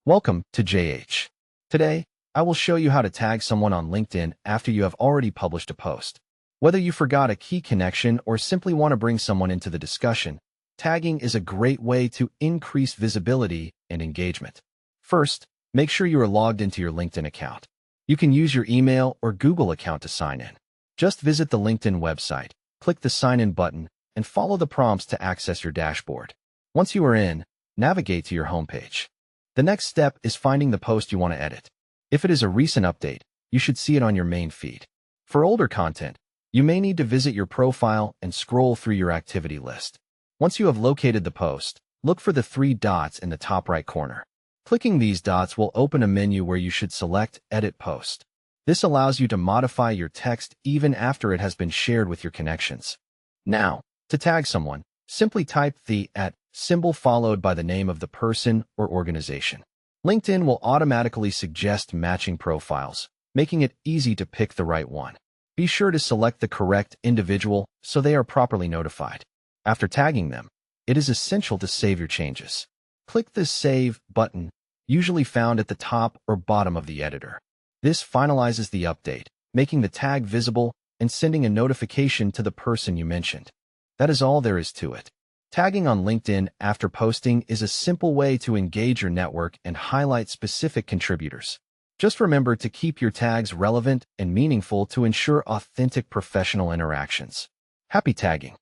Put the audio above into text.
Welcome to JH. Today, I will show you how to tag someone on LinkedIn after you have already published a post. Whether you forgot a key connection or simply want to bring someone into the discussion, tagging is a great way to increase visibility and engagement. First, make sure you are logged into your LinkedIn account. You can use your email or Google account to sign in. Just visit the LinkedIn website, click the Sign In button, and follow the prompts to access your dashboard. Once you are in, navigate to your homepage. The next step is finding the post you want to edit. If it is a recent update, you should see it on your main feed. For older content, you may need to visit your profile and scroll through your activity list. Once you have located the post, look for the three dots in the top right corner. Clicking these dots will open a menu where you should select Edit Post. This allows you to modify your text even after it has been shared with your connections. Now, to tag someone, simply type the symbol followed by the name of the person or organization. LinkedIn will automatically suggest matching profiles, making it easy to pick the right one. Be sure to select the correct individual so they are properly notified. After tagging them, it is essential to save your changes. Click the Save button, usually found at the top or bottom of the editor. This finalizes the update, making the tag visible and sending a notification to the person you mentioned. That is all there is to it. Tagging on LinkedIn after posting is a simple way to engage your network and highlight specific contributors. Just remember to keep your tags relevant and meaningful to ensure authentic professional interactions. Happy tagging!